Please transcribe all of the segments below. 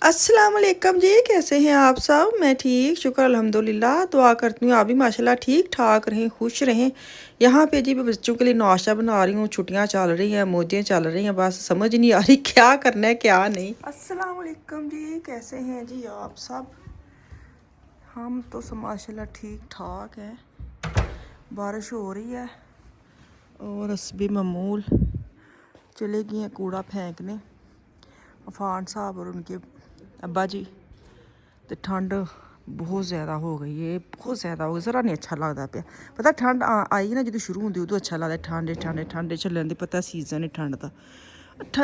अस्सलाम वालेकुम जी, कैसे हैं आप सब? मैं ठीक, शुक्र अल्हम्दुलिल्लाह। दुआ करती हूँ आप भी माशाल्लाह ठीक ठाक रहें, खुश रहें। यहाँ पे जी मैं बच्चों के लिए नाश्ता बना रही हूँ। छुट्टियाँ चल रही हैं, मौजें चल रही हैं, बस समझ नहीं आ रही क्या करना है क्या नहीं। अस्सलाम वालेकुम जी, कैसे हैं जी आप सब? हम तो सब माशाल्लाह ठीक ठाक हैं। बारिश हो रही है और हस्बी मामूल चले गए हैं कूड़ा फेंकने। अफान साहब और उनके अब्बा जी। तो ठंड बहुत ज़्यादा हो गई है, बहुत ज़्यादा हो गई, ज़रा नहीं अच्छा लगता पे। पता ठंड आई ना जो शुरू होंगी उदों अच्छा लगता। ठंड ठंड ठंड चलन दी पता सीजन है ठंड का।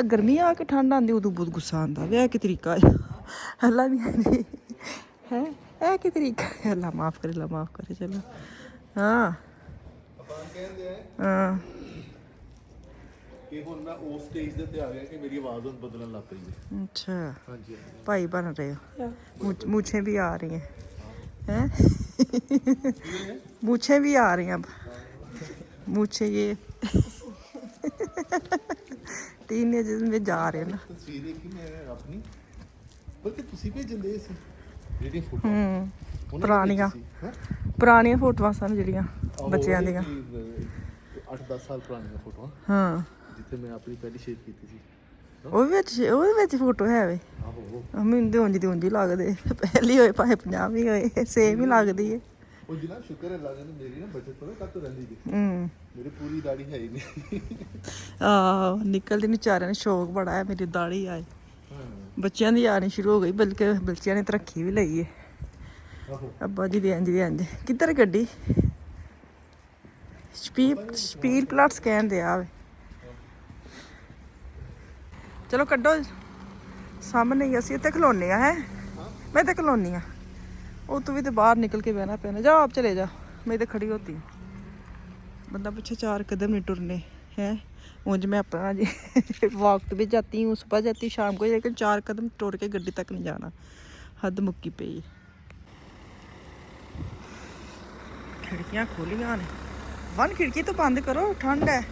गर्मी आके ठंड आती उदों बहुत गुस्सा आता वह कि तरीका है। अल्लाह भी है है कि तरीका है। अल्लाह माफ़ करे चलो। हाँ हाँ कि हुण मैं उस स्टेज दे उत्ते आ गया कि मेरी आवाज़ हुण बदलण लग पई है। अच्छा हाँ जी भाई बन रहे हो। मूछें भी आ रही हैं मूछें भी आ रही हैं अब। मूछें ये टीनेजर्स में जा रहे हैं ना। तस्वीर देखी मैं अपनी बल्कि ਤੁਸੀਂ ਭੇਜਣ ਦੇ ਸੀ ਜਿਹੜੀ ਫੋਟੋ ਉਹਨਾਂ ਦੇ ਵਿੱਚ ਸੀ ਹੈ ਪੁਰਾਣੀਆਂ ਫੋਟੋਆਂ ਸਨ ਜਿਹੜੀਆਂ ਬੱਚਿਆਂ ਦੀਆਂ 8-10 ਸਾਲ ਪੁਰਾਣੀਆਂ ਫੋਟੋਆਂ ਹਾਂ ਜਿੱਥੇ ਮੈਂ ਆਪਣੀ ਪਹਿਲੀ ਸ਼ੇਅਰ ਕੀਤੀ ਸੀ। ਉਹਦੇ ਵਿੱਚ ਫੋਟੋ ਹੈ ਵੇ। ਆਹੋ ਮੈਨੂੰ ਤੇ ਉਂਝ ਹੀ ਲੱਗਦੇ ਪਹਿਲੀ ਹੋਏ ਭਾਵੇਂ 50 ਵੀ ਹੋਏ ਸੇਮ ਹੀ ਲੱਗਦੀ ਹੈ। ਉਹ ਜਿਨਾ ਸ਼ੁਕਰ ਹੈ ਲੱਗਾ ਨੇ ਮੇਰੀ ਨਾ ਬਚਤ ਪਤਾ ਕੱਤ ਰਹਿੰਦੀ ਸੀ। ਮੇਰੀ ਪੂਰੀ ਦਾੜੀ ਹੈ ਹੀ ਨਹੀਂ। ਨਿਕਲਦੀ ਨਹੀਂ ਵਿਚਾਰਿਆਂ ਨੂੰ ਸ਼ੌਕ ਬੜਾ ਹੈ ਮੇਰੀ ਦਾੜੀ ਆਏ। ਬੱਚਿਆਂ ਦੀ ਆਣੀ ਸ਼ੁਰੂ ਹੋ ਗਈ ਬਲਕਿ ਬੱਚਿਆਂ ਨੇ ਤਰੱਕੀ ਵੀ ਲਈ ਹੈ। ਅੱਬਾ ਜੀ ਦੀ ਇੰਜ ਕਿੱਧਰ ਗੱਡੀ ਸਪੀਡ ਪਲਾਟਸ ਕਹਿੰਦੇ ਆ। ਚਲੋ ਕੱਢੋ ਸਾਹਮਣੇ ਹੀ ਅਸੀਂ ਇੱਥੇ ਖਲੋਨੇ ਆ ਹੈ। मैं तो खलोनी हाँ और तू भी तो बाहर निकल के बहना पैना। जाओ आप चले जाओ मैं तो खड़ी होती हूँ। बंदा पीछे 4 कदम नहीं टुरने हैं। ऊँज मैं अपना जी वॉक भी जाती हूँ, सुबह जाती हूँ, शाम को, लेकिन 4 कदम टुर के गड्डी तक नहीं जाना। हद मुक्की पई। खिड़कियाँ खोलियां ने वन खिड़की तो बंद करो ठंड है।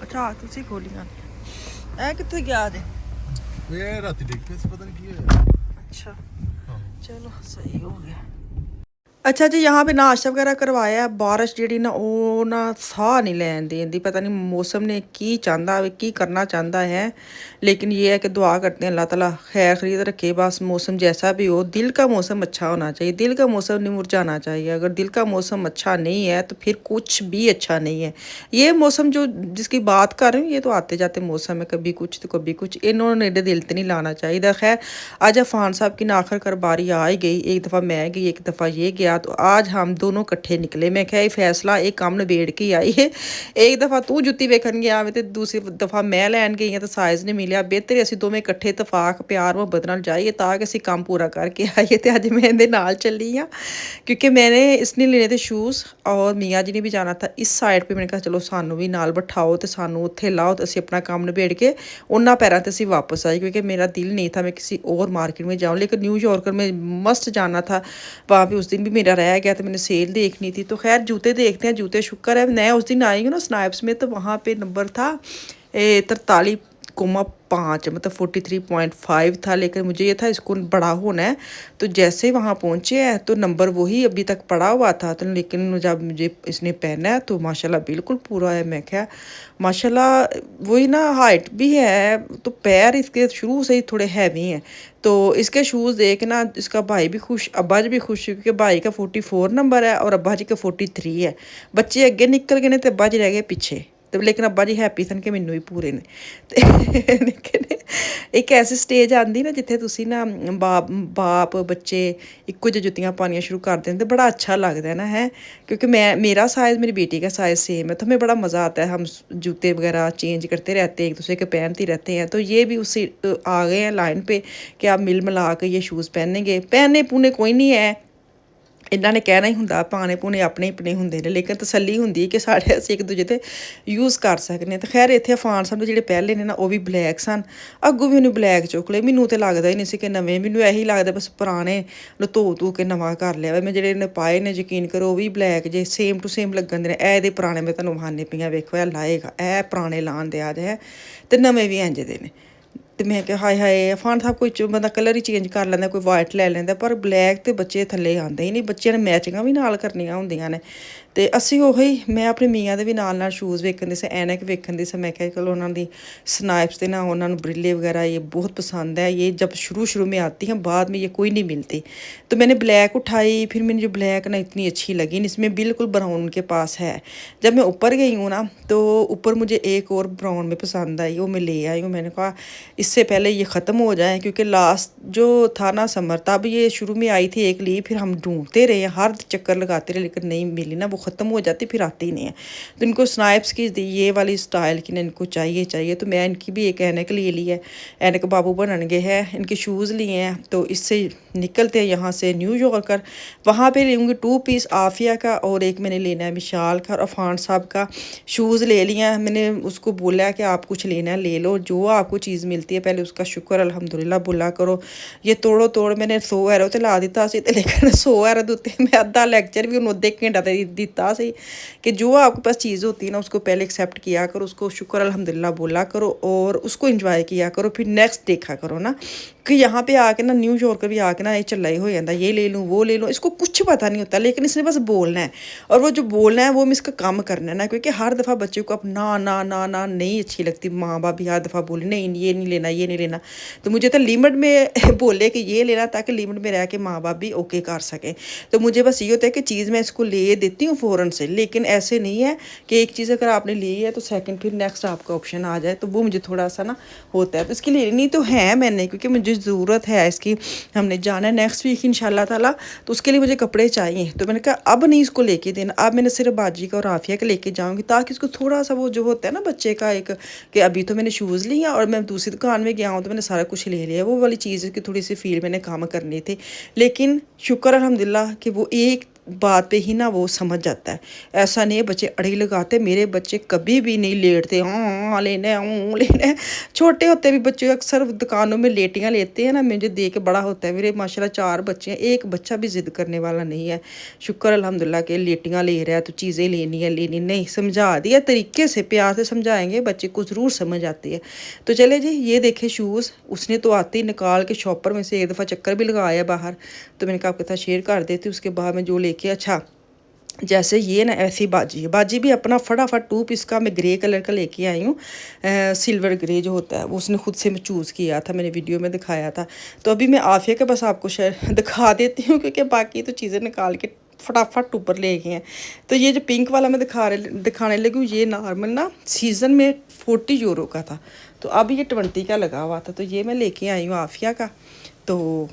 अच्छा तुसी खोलियां ने कितने गया जे मैं रात देख के पता नहीं की है। अच्छा चलो सही हो गया। अच्छा जी यहाँ पे नाश्ता वगैरह करवाया। बारिश जी ना वो ना साह नहीं लैन देंदी। पता नहीं मौसम ने की चाहता की करना चाहता है, लेकिन ये है कि दुआ करते हैं अल्लाह ताला खैर खरीद रखे। बस मौसम जैसा भी हो, दिल का मौसम अच्छा होना चाहिए, दिल का मौसम नहीं मुरझाना चाहिए। अगर दिल का मौसम अच्छा नहीं है तो फिर कुछ भी अच्छा नहीं है। ये मौसम जो जिसकी बात कर रही हूँ ये तो आते जाते मौसम है, कभी कुछ तो कभी कुछ। इन्होंने दिल तो नहीं लाना चाहिए। खैर आज अफान साहब की ना आखिरकार बारी आ ही गई। एक दफ़ा मैं गई, एक दफ़ा ये गया, तो आज हम दोनों इकट्ठे निकले। मैं क्या ये फैसला एक काम निबेड़ के आई है। एक दफ़ा तू जुत्ती वेखन गया तो दूसरी दफ़ा मैं लैन गई हाँ तो साइज़ नहीं मिलिया। बेहतर असीं दोवें इकट्ठे इतफाक प्यार मुहब्बत नाल जाइए ताकि असीं काम पूरा करके आइए। तो अज मैं इहदे नाल चली हाँ क्योंकि मैंने इसने लेने थे शूज़ और मियाँ जी ने भी जाना था इस साइड पर। मैंने कहा चलो सानू भी नाल बिठाओ तो सानू उत्थे लाओ तो असीं अपना काम निबेड़ के उन्होंने पैरों से असीं वापस आए, क्योंकि मेरा दिल नहीं था मैं किसी और मार्केट में जाऊँ। लेकिन न्यूयॉर्कर में मस्ट जाना था, वहाँ पे उस दिन भी मेरा रह गया तो मैंने सेल देखनी थी। तो खैर जूते देखते हैं। जूते शुक्र है मैं उस दिन आई हूँ ना स्नैप्स में, तो वहाँ पे नंबर था 43,5 मतलब 43.5 था, लेकिन मुझे ये था इसको बड़ा होना है। तो जैसे वहाँ पहुँचे हैं तो नंबर वही अभी तक पड़ा हुआ था। तो लेकिन जब मुझे इसने पहना है तो माशाल्लाह बिल्कुल पूरा है। मैं क्या माशाल्लाह वही ना हाइट भी है तो पैर इसके शुरू से ही थोड़े हैवी हैं। तो इसके शूज़ देख ना इसका भाई भी खुश, अब्बा जी भी खुश, क्योंकि भाई का 44 नंबर है और अब्बा जी का 43 है। बच्चे अगे निकल गए ने तो अब्बा जी रह गए पीछे। तो लेकिन अब्बा जी हैप्पी सन कि मैनू भी पूरे ने। लेकिन एक ऐसी स्टेज आती ना जिथे तुसी ना बाप बच्चे इक्को जी जुत्तियां पानियां शुरू कर दें तो बड़ा अच्छा लगता है ना है। क्योंकि मेरा साइज़ मेरी बेटी का साइज़ सेम है तो हमें बड़ा मज़ा आता है। हम जूते वगैरह चेंज करते रहते हैं, एक दूसरे के पहनते रहते हैं। तो ये भी उसी आ गए हैं लाइन पे कि आप मिल मिला के ये शूज़ पहनेंगे। पहने पुने कोई नहीं है, इन्हों ने कहना ही होंगे पाने पुने अपने अपने होंगे ने, लेकिन तसल्ली होंगी कि साढ़े असीं एक दूजे ते यूज़ कर सकने। तो खैर इत्थे अफान साहब जो पहले ने ना वो भी ब्लैक सन, अगों भी उन्हें ब्लैक चुक ले। मैनू तो लगता ही नहीं सी कि नवे, मैनू यही लगता बस पुराने धो के नवा कर लिया। मैं जेह्ड़े ने पाए ने यकीन करो वो भी ब्लैक जे सेम टू सेम लगन दे ने। ए पुराने मैं तुहानूं वहाने पई आं, वेखो ए लाएगा ए पुराने लान दे आज है तो नवे भी इंज दे ने। तो मैं क्या हाय हाय अफान साहब कोई बंदा कलर ही चेंज कर लेंदा, कोई वाइट ले लेंदा, पर ब्लैक तो बच्चे थल्ले आंदे ही नहीं, बच्चों ने मैचिंगां भी नाल करनियां हुंदियां ने। ਤੇ ਅਸੀਂ ਉਹੀ मैं अपने मियाँ ਦੇ भी ਨਾਲ शूज़ वेखन दी सी, ऐनक वेखन दी सी, मैं क्या चलो उन्होंने स्नाइप्स दे ना उन्होंने ब्रिले वगैरह ये बहुत पसंद है, ये जब शुरू में आती हैं बाद में ये कोई नहीं मिलती। तो मैंने ब्लैक उठाई, फिर मैंने जो ब्लैक ना इतनी अच्छी लगी, इसमें बिल्कुल ब्राउन उनके पास है। जब मैं ऊपर गई हूँ ना तो ऊपर मुझे एक और ब्राउन में पसंद आई, वो मैं ले आई हूँ। मैंने कहा इससे पहले ये ख़त्म हो जाए, क्योंकि लास्ट जो था ना समर तब ये शुरू में आई थी एक ली, फिर हम ढूंढते रहे, हर चक्कर लगाते रहे, लेकिन नहीं मिली ना, वो ख़त्म हो जाती फिर आती नहीं है। तो इनको स्नाइप्स की ये वाली स्टाइल की ना इनको चाहिए। तो मैं इनकी भी एक ऐनक ले ली है, ऐनक बाबू बनन गए हैं, इनके शूज़ लिए हैं। तो इससे निकलते हैं यहाँ से न्यू यॉर्कर, वहाँ पे लूँगी 2 पीस आफिया का, और एक मैंने लेना है मिशाल का और अफान साहब का। शूज़ ले लिया है, मैंने उसको बोला कि आप कुछ लेना है ले लो, जो आपको चीज़ मिलती है पहले उसका शुक्र अल्हम्दुलिल्लाह बोला करो। ये तोड़ मैंने 100 एरो तो ला दिता सी, लेकिन 100 एरो के उत्ते मैं अद्धा लैक्चर भी उन्होंने 1 घंटा तो दिता सी कि जो आपके पास चीज़ होती है ना उसको पहले एक्सेप्ट किया करो, उसको शुक्र अल्हम्दुलिल्लाह बोला करो और उसको इंजॉय किया करो, फिर नेक्स्ट देखा करो ना। कि यहाँ पे आके ना न्यू यॉर्कर भी आके ना ये चला ही हो जाता, ये ले लूँ वो ले लूँ, इसको कुछ पता नहीं होता, लेकिन इसने बस बोलना है, और वो जो बोलना है वो मैं इसका काम करना है ना। क्योंकि हर दफ़ा बच्चे को अब ना नहीं अच्छी लगती, माँ बाप भी हर दफ़ा बोले नहीं ये नहीं लेना ये नहीं लेना। तो मुझे तो लिमिट में बोले कि ये लेना, ताकि लिमिट में रह के माँ बाप भी ओके कर सकें। तो मुझे बस ये होता है कि चीज़ मैं इसको ले देती हूँ फ़ौरन से, लेकिन ऐसे नहीं है कि एक चीज़ अगर आपने ली है तो सेकंड फिर नेक्स्ट आपका ऑप्शन आ जाए, तो वो मुझे थोड़ा सा ना होता है। तो इसकी लेनी तो है मैंने, क्योंकि मुझे ज़रूरत है इसकी, हमने जाना है नेक्स्ट वीक इंशाल्लाह ताला, तो उसके लिए मुझे कपड़े चाहिए। तो मैंने कहा अब नहीं इसको लेके देना, अब मैंने सिर्फ बाजी का और आफिया का लेके जाऊँगी, ताकि इसको थोड़ा सा वो जो होता है ना बच्चे का एक, कि अभी तो मैंने शूज़ लिया और मैं दूसरी दुकान में गया हूँ तो मैंने सारा कुछ ले लिया, वो वाली चीज़ की थोड़ी सी फील मैंने काम करनी थी। लेकिन शुक्र अल्हम्दुलिल्लाह कि वो एक बात पे ही ना वो समझ जाता है। ऐसा नहीं है बच्चे अड़ी लगाते, मेरे बच्चे कभी भी नहीं लेटते, हाँ लेना है। छोटे होते भी बच्चे अक्सर दुकानों में लेटियाँ लेते हैं ना, मुझे देख के बड़ा होता है। मेरे माशाल्लाह 4 बच्चे हैं, एक बच्चा भी ज़िद करने वाला नहीं है। शुक्र अल्हम्दुलिल्लाह के लेटियाँ ले रहा है तो चीज़ें लेनी नहीं, समझा दिया तरीके से, प्यार से समझाएंगे बच्चे को ज़रूर समझ आती है। तो चले जी, ये देखे शूज़ उसने तो आते ही निकाल के शॉपर में से एक दफ़ा चक्कर भी लगाया बाहर, तो मैंने कहा आपके साथ शेयर कर देती। उसके बाद मैं जो लेके अच्छा जैसे ये ना ऐसी बाजी भी अपना फटाफट 2 पीस का मैं ग्रे कलर का लेके आई हूँ, सिल्वर ग्रे जो होता है वो उसने खुद से मैं चूज़ किया था, मैंने वीडियो में दिखाया था। तो अभी मैं आफिया के बस आपको शेयर दिखा देती हूँ, क्योंकि बाकी तो चीज़ें निकाल के फटाफट ऊपर ले गए हैं। तो ये जो पिंक वाला मैं दिखाने लगी हूँ, ये नॉर्मल ना सीज़न में 40 यूरो का था, तो अब ये 20 का लगा हुआ था, तो ये मैं लेके आई हूँ आफिया का। तो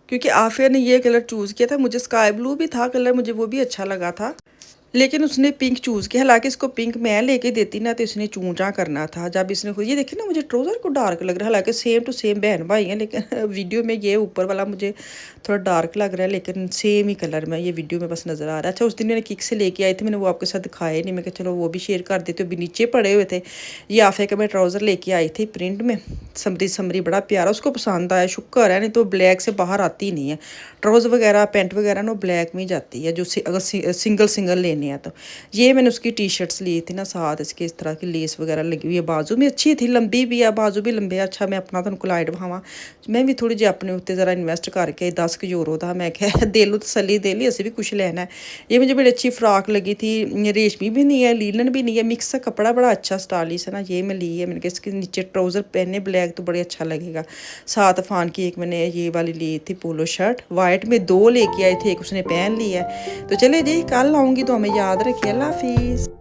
क्योंकि आफिया ने ये कलर चूज़ किया था, मुझे स्काई ब्लू भी था कलर, मुझे वो भी अच्छा लगा था, लेकिन उसने पिंक चूज़ किया। हालांकि इसको पिंक मैं लेके देती ना तो इसने चूँचा करना था। जब इसने खुद ये देखिए ना, मुझे ट्राउज़र को डार्क लग रहा है, हालांकि सेम टू सेम बहन भाई हैं, लेकिन वीडियो में ये ऊपर वाला मुझे थोड़ा डार्क लग रहा है, लेकिन सेम ही कलर में ये वीडियो में बस नज़र आ रहा है। अच्छा, उस दिन मैंने किक से लेके आई थी, मैंने वो आपके साथ दिखाया नहीं, मैं कहा चलो वो भी शेयर कर देते हो, अभी नीचे पड़े हुए थे। ये आफे का मैं ट्राउज़र लेके आई थी प्रिंट में, समरी बड़ा प्यारा, उसको पसंद आया, शुक्र है, नहीं तो ब्लैक से बाहर आती ही नहीं है। ट्राउज़र वगैरह पैंट वगैरह ना ब्लैक में ही जाती है, जो अगर सिंगल लेने हैं तो। ये मैंने उसकी टी शर्ट्स ली थी ना, साथ इसके इस तरह की लेस वगैरह लगी हुई है, बाजू में अच्छी थी, लंबी भी है, बाजू भी लंबे। अच्छा, मैं अपना तुमको लाइट दिखावा, मैं भी थोड़ी जी अपने उत्ते ज़रा इन्वेस्ट करके 10 यूरो था, मैं क्या दे लूँ तसली दे ली, असी भी कुछ लेना है। ये मुझे बड़ी अच्छी फ्रॉक लगी थी, रेशमी भी नहीं है लीलन भी नहीं है, मिक्स सा कपड़ा, बड़ा अच्छा स्टाइलिश है ना। ये मैं ली है, मैंने कहा इसके नीचे ट्राउज़र पहने ब्लैक तो बड़े अच्छा लगेगा। साथ अफान की एक मैंने ये वाली ली थी पोलो शर्ट, वाइट में 2 लेके आई थी, एक उसने पहन ली है। तो चले जी, कल आऊँगी तो हमें याद रखिए। अल्लाह हाफिज़।